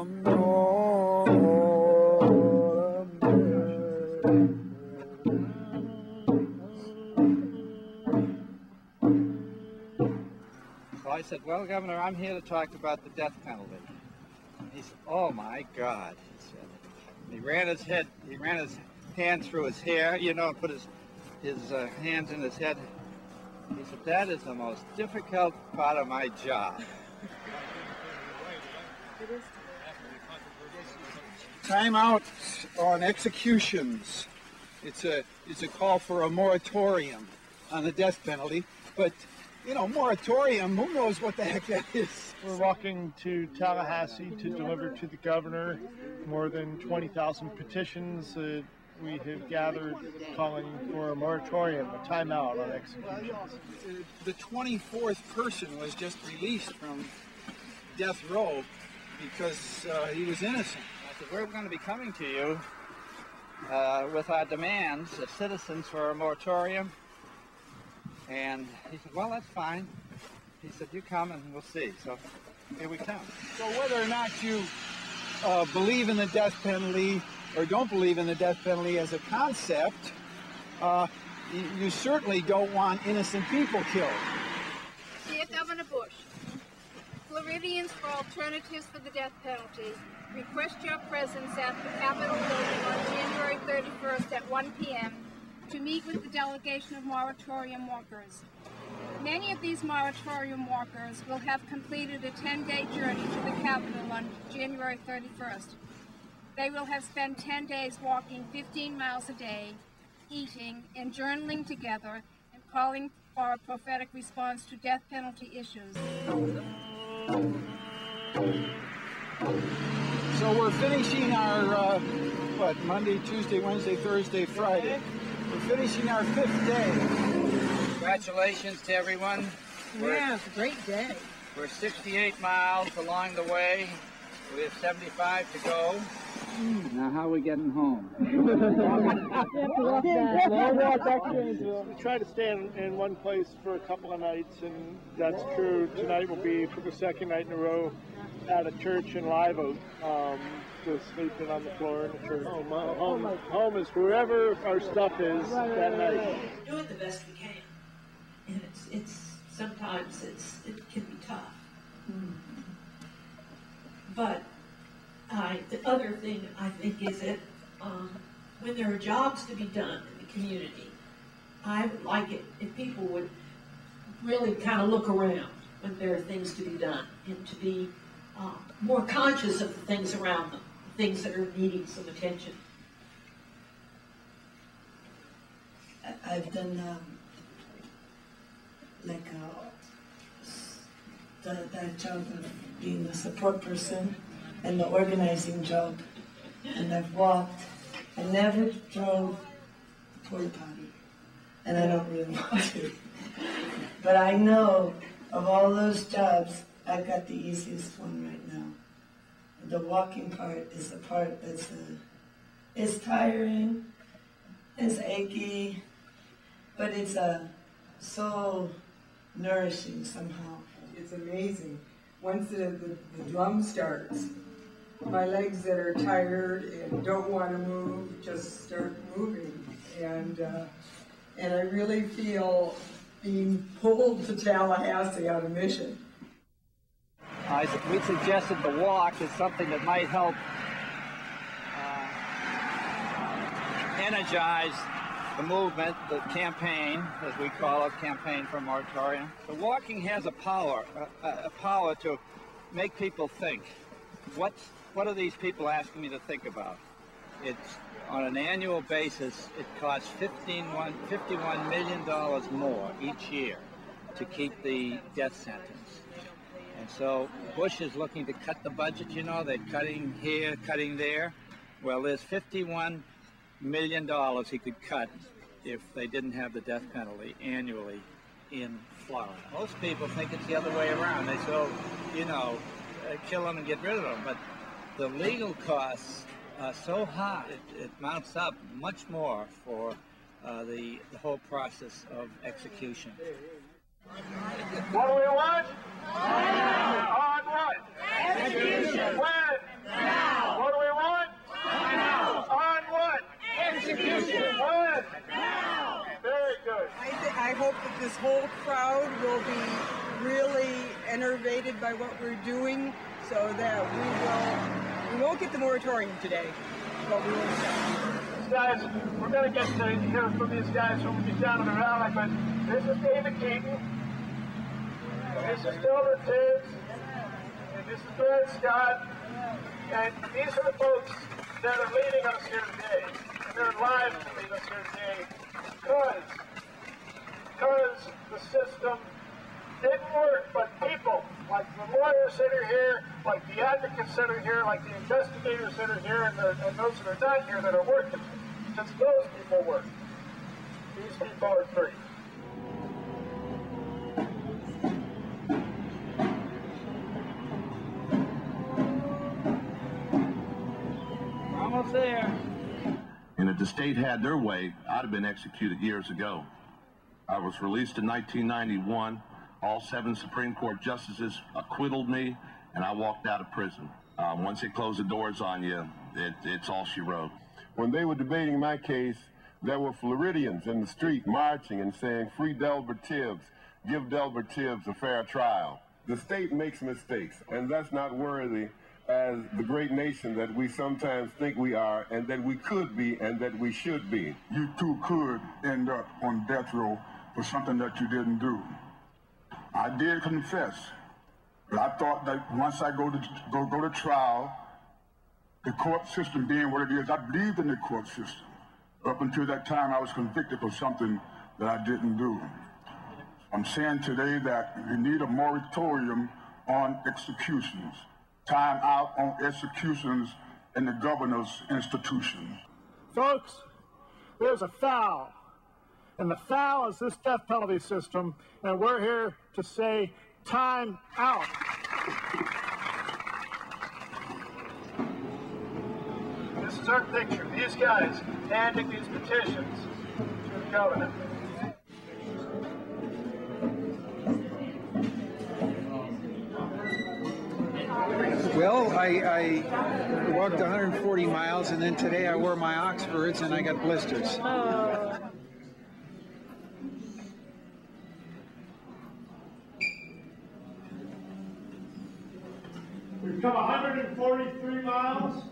So I said, well, Governor, I'm here to talk about the death penalty. He said, oh my God, he said. He ran his hand through his hair, you know, put his hands in his head. He said, that is the most difficult part of my job. Time out on executions. It's a call for a moratorium on the death penalty, but you know, moratorium, who knows what the heck that is? We're walking to Tallahassee to deliver to the governor more than 20,000 petitions that we have gathered calling for a moratorium, a timeout on executions. The 24th person was just released from death row because he was innocent. I said, we're going to be coming to you with our demands as citizens for a moratorium. And he said, well, that's fine. He said, you come and we'll see. So here we come. So whether or not you believe in the death penalty or don't believe in the death penalty as a concept, you certainly don't want innocent people killed. Dear Governor Bush, Floridians for Alternatives for the Death Penalty request your presence at the Capitol building on January 31st at 1 p.m. to meet with the delegation of moratorium walkers. Many of these moratorium walkers will have completed a 10-day journey to the Capitol on January 31st. They will have spent 10 days walking 15 miles a day, eating and journaling together, and calling for a prophetic response to death penalty issues. So we're finishing our, Monday, Tuesday, Wednesday, Thursday, Friday. We're finishing our 5th day. Congratulations to everyone. Yeah, it's a great day. We're 68 miles along the way. We have 75 to go. Now, how are we getting home? We try to stay in one place for a couple of nights, and that's true. Tonight will be for the second night in a row at a church in Live Oak. Just sleeping on the floor in the church. Home is wherever our stuff is that night. We're doing the best we can, and it's sometimes it can be tough. But the other thing I think is that when there are jobs to be done in the community, I would like it if people would really kind of look around when there are things to be done and to be more conscious of the things around them, things that are needing some attention. I've done that job of being the support person and the organizing job, and I've walked. I never drove the porta potty, and I don't really want to. But I know of all those jobs, I've got the easiest one right now. The walking part is the part that's it's tiring, it's achy, but it's so nourishing somehow. It's amazing. Once the drum starts, my legs that are tired and don't want to move just start moving, and I really feel being pulled to Tallahassee on a mission. We suggested the walk is something that might help energize the movement, the campaign, as we call it, campaign for moratorium. The walking has a power to make people think. What are these people asking me to think about? It's on an annual basis, it costs $51 million more each year to keep the death sentence. And so Bush is looking to cut the budget, you know, they're cutting here, cutting there. Well, there's $51 million he could cut if they didn't have the death penalty annually in Florida. Most people think it's the other way around. They say, you know, kill them and get rid of them. But the legal costs are so high, it mounts up much more for the whole process of execution. What do we want? On what? Execution. When? this whole crowd will be really enervated by what we're doing, so that we won't get the moratorium today, but we will stop. Guys, we're going to get to hear from these guys when we get down to the rally, but this is David Keaton, this is Delbert Tibbs, and this is Brad Scott, and these are the folks that are leading us here today, and they're live to lead us here today, because the system didn't work, but people, like the lawyers that are here, like the advocates that are here, like the investigators that are here, and those that are not here that are working, since those people work, these people are free. Almost there. And if the state had their way, I'd have been executed years ago. I was released in 1991. All 7 Supreme Court justices acquitted me, and I walked out of prison. Once they close the doors on you, it's all she wrote. When they were debating my case, there were Floridians in the street marching and saying, "Free Delbert Tibbs, give Delbert Tibbs a fair trial." The state makes mistakes, and that's not worthy as the great nation that we sometimes think we are, and that we could be, and that we should be. You too could end up on death row for something that you didn't do. I did confess, but I thought that once I go to trial, the court system being what it is, I believed in the court system. Up until that time, I was convicted for something that I didn't do. I'm saying today that we need a moratorium on executions, time out on executions in the governor's institutions. Folks, there's a foul, and the foul is this death penalty system, and we're here to say time out. This is our picture, these guys handing these petitions to the governor. Well, I walked 140 miles, and then today I wore my Oxfords and I got blisters. We've come 143 miles.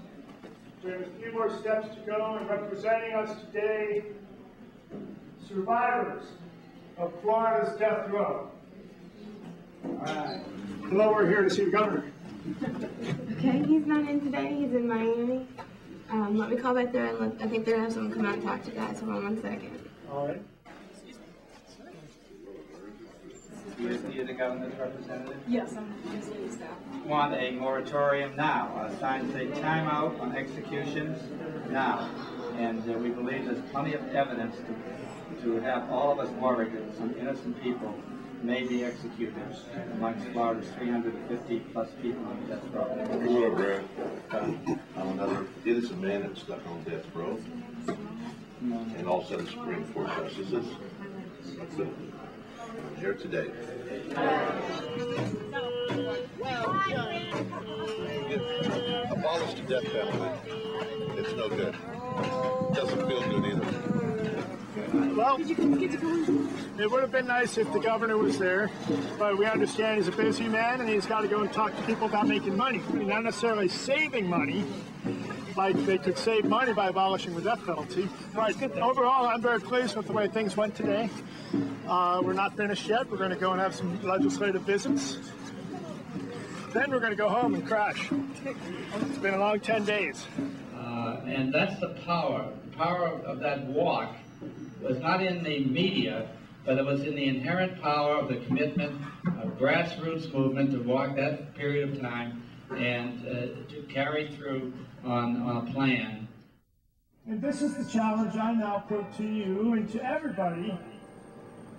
We have a few more steps to go, and representing us today, survivors of Florida's death row. All right. Hello, we're here to see the governor. Okay, he's not in today. He's in Miami. Let me call back there and I think they're going to have someone come out and talk to you guys. Hold on 1 second. All right. You're the governor's representative? Yes, I'm the city staff. Want a moratorium now, a sign to say time out on executions now. And we believe there's plenty of evidence to have all of us worried that some innocent people may be executed amongst Florida's 350 plus people on death row. Hello, Brad. I'm another innocent man that's stuck on death row, and also the Supreme Court justices. So, here today. Abolish the death penalty. It's no good. Doesn't feel good either. Well, it would have been nice if the governor was there, but we understand he's a busy man and he's got to go and talk to people about making money. Not necessarily saving money, like they could save money by abolishing the death penalty. But overall, I'm very pleased with the way things went today. We're not finished yet. We're going to go and have some legislative visits. Then we're going to go home and crash. It's been a long 10 days. And that's the power. The power of that walk was not in the media, but it was in the inherent power of the commitment of grassroots movement to walk that period of time and to carry through on a plan. And this is the challenge I now put to you and to everybody.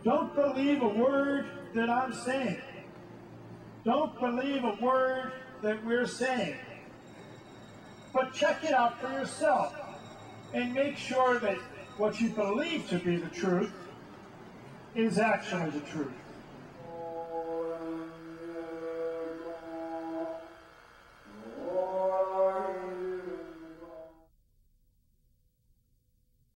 Don't believe a word that I'm saying. Don't believe a word that we're saying. But check it out for yourself and make sure that what you believe to be the truth is actually the truth.